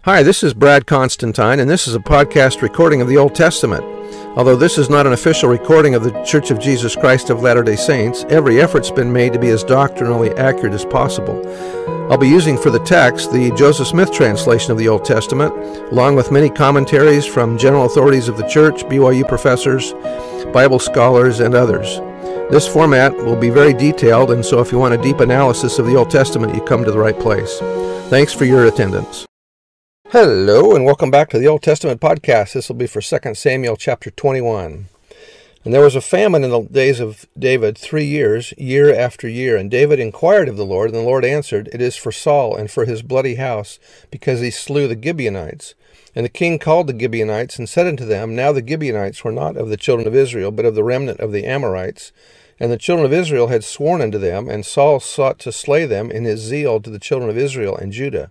Hi, this is Brad Constantine, and this is a podcast recording of the Old Testament. Although this is not an official recording of the Church of Jesus Christ of Latter-day Saints, every effort's been made to be as doctrinally accurate as possible. I'll be using for the text the Joseph Smith translation of the Old Testament, along with many commentaries from general authorities of the Church, BYU professors, Bible scholars, and others. This format will be very detailed, and so if you want a deep analysis of the Old Testament, you come to the right place. Thanks for your attendance. Hello, and welcome back to the Old Testament podcast. This will be for 2 Samuel chapter 21. And there was a famine in the days of David 3 years, year after year. And David inquired of the Lord, and the Lord answered, "It is for Saul and for his bloody house, because he slew the Gibeonites." And the king called the Gibeonites and said unto them, Now the Gibeonites were not of the children of Israel, but of the remnant of the Amorites. And the children of Israel had sworn unto them, and Saul sought to slay them in his zeal to the children of Israel and Judah.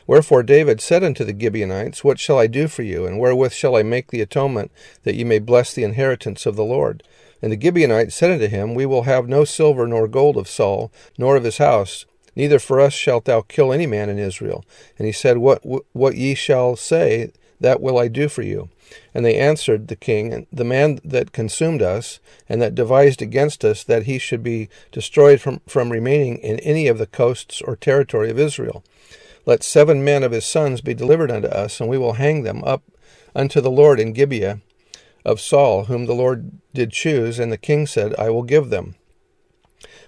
Wherefore David said unto the Gibeonites, What shall I do for you, and wherewith shall I make the atonement, that ye may bless the inheritance of the Lord? And the Gibeonites said unto him, We will have no silver nor gold of Saul, nor of his house, neither for us shalt thou kill any man in Israel. And he said, What ye shall say, that will I do for you. And they answered the king, The man that consumed us, and that devised against us that he should be destroyed from remaining in any of the coasts or territory of Israel. Let 7 men of his sons be delivered unto us, and we will hang them up unto the Lord in Gibeah of Saul, whom the Lord did choose. And the king said, I will give them.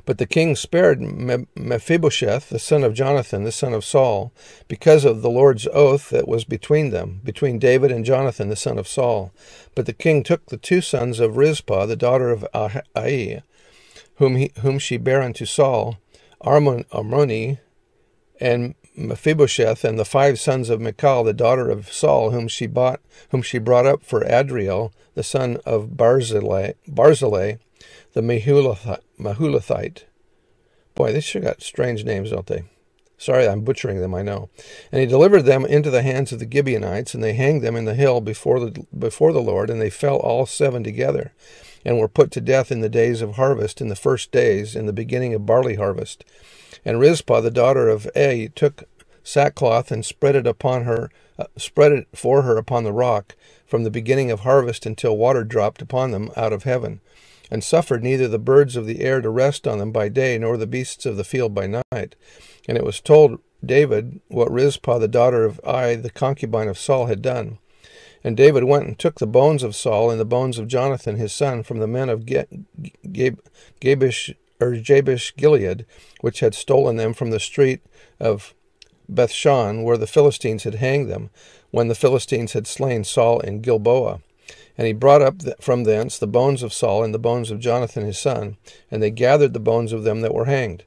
But the king spared Mephibosheth, the son of Jonathan, the son of Saul, because of the Lord's oath that was between them, between David and Jonathan, the son of Saul. But the king took the 2 sons of Rizpah, the daughter of Aiah, whom she bare unto Saul, Armoni, and Mephibosheth, and the 5 sons of Michal, the daughter of Saul, whom she brought up for Adriel, the son of Barzillai, the Mahulathite. Boy, they sure got strange names, don't they? Sorry, I'm butchering them, I know. And he delivered them into the hands of the Gibeonites, and they hanged them in the hill before the Lord, and they fell all 7 together, and were put to death in the days of harvest, in the first days, in the beginning of barley harvest. And Rizpah, the daughter of Aiah, took sackcloth and spread it for her upon the rock, from the beginning of harvest until water dropped upon them out of heaven, and suffered neither the birds of the air to rest on them by day, nor the beasts of the field by night. And it was told David what Rizpah, the daughter of Aiah, the concubine of Saul, had done. And David went and took the bones of Saul and the bones of Jonathan his son from the men of Jabesh Gilead, which had stolen them from the street of Bethshan, where the Philistines had hanged them, when the Philistines had slain Saul in Gilboa. And he brought up from thence the bones of Saul and the bones of Jonathan his son, and they gathered the bones of them that were hanged.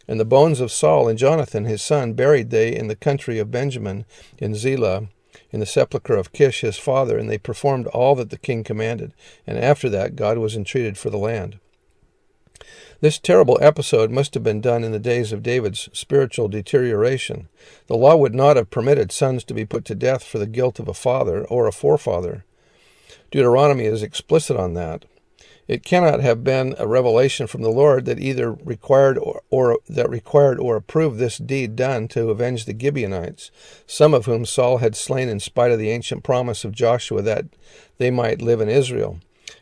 And the bones of Saul and Jonathan his son buried they in the country of Benjamin, in Zelah, in the sepulchre of Kish his father, and they performed all that the king commanded. And after that God was entreated for the land. This terrible episode must have been done in the days of David's spiritual deterioration. The law would not have permitted sons to be put to death for the guilt of a father or a forefather. Deuteronomy is explicit on that. It cannot have been a revelation from the Lord that either required or approved this deed done to avenge the Gibeonites, some of whom Saul had slain in spite of the ancient promise of Joshua that they might live in Israel.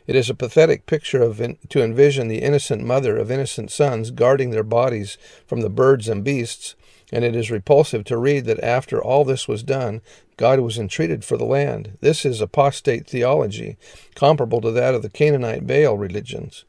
It is a pathetic picture to envision the innocent mother of innocent sons guarding their bodies from the birds and beasts, and it is repulsive to read that after all this was done, God was entreated for the land. This is apostate theology, comparable to that of the Canaanite Baal religions.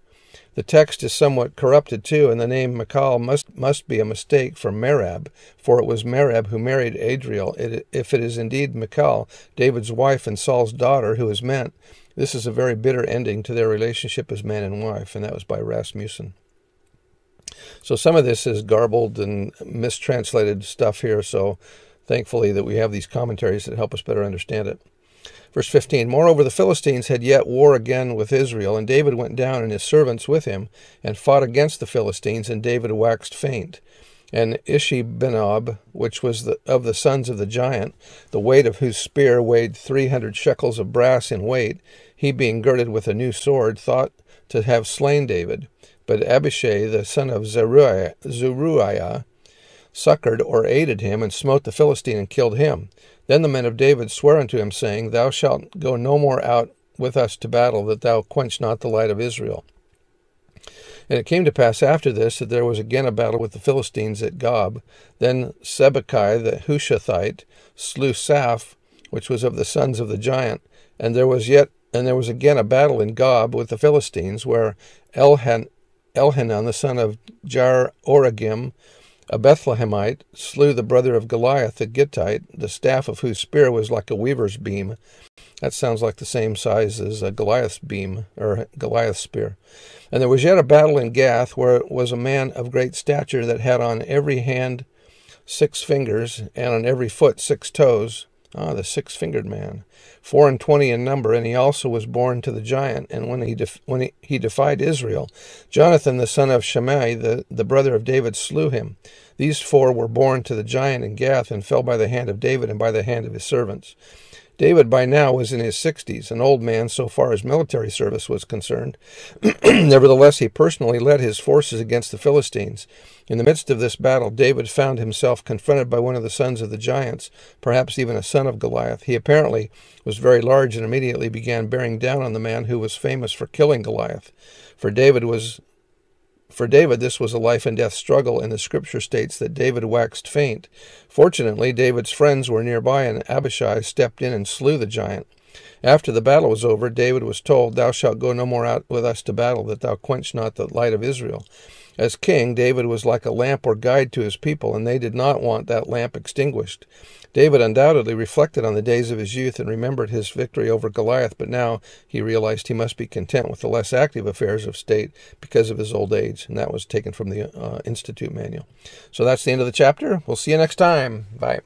The text is somewhat corrupted too, and the name Michal must be a mistake for Merab, for it was Merab who married Adriel. If it is indeed Michal, David's wife and Saul's daughter, who is meant, this is a very bitter ending to their relationship as man and wife, and that was by Rasmussen. So some of this is garbled and mistranslated stuff here, so thankfully that we have these commentaries that help us better understand it. Verse 15, Moreover, the Philistines had yet war again with Israel, and David went down and his servants with him, and fought against the Philistines, and David waxed faint. And Ishi-Benob, which was of the sons of the giant, the weight of whose spear weighed 300 shekels of brass in weight, he being girded with a new sword, thought to have slain David. But Abishai, the son of Zeruiah, succored or aided him, and smote the Philistine and killed him. Then the men of David sware unto him, saying, Thou shalt go no more out with us to battle, that thou quench not the light of Israel. And it came to pass after this, that there was again a battle with the Philistines at Gob. Then Sibbecai the Hushathite slew Saph, which was of the sons of the giant. And there was again a battle in Gob with the Philistines, where Elhanan the son of Jair-Oregim, a Bethlehemite, slew the brother of Goliath the Gittite, the staff of whose spear was like a weaver's beam. That sounds like the same size as a Goliath's beam, or Goliath's spear. And there was yet a battle in Gath, where was a man of great stature that had on every hand 6 fingers, and on every foot 6 toes. Ah, the 6-fingered man. 24 in number, and he also was born to the giant. And when he defied Israel, Jonathan the son of Shimei, the brother of David, slew him. These 4 were born to the giant in Gath, and fell by the hand of David and by the hand of his servants. David by now was in his 60s, an old man so far as military service was concerned. Nevertheless, he personally led his forces against the Philistines. In the midst of this battle, David found himself confronted by one of the sons of the giants, perhaps even a son of Goliath. He apparently was very large, and immediately began bearing down on the man who was famous for killing Goliath. For David, this was a life and death struggle, and the scripture states that David waxed faint. Fortunately, David's friends were nearby, and Abishai stepped in and slew the giant. After the battle was over, David was told, Thou shalt go no more out with us to battle, that thou quench not the light of Israel. As king, David was like a lamp or guide to his people, and they did not want that lamp extinguished. David undoubtedly reflected on the days of his youth and remembered his victory over Goliath, but now he realized he must be content with the less active affairs of state because of his old age, and that was taken from the Institute Manual. So that's the end of the chapter. We'll see you next time. Bye.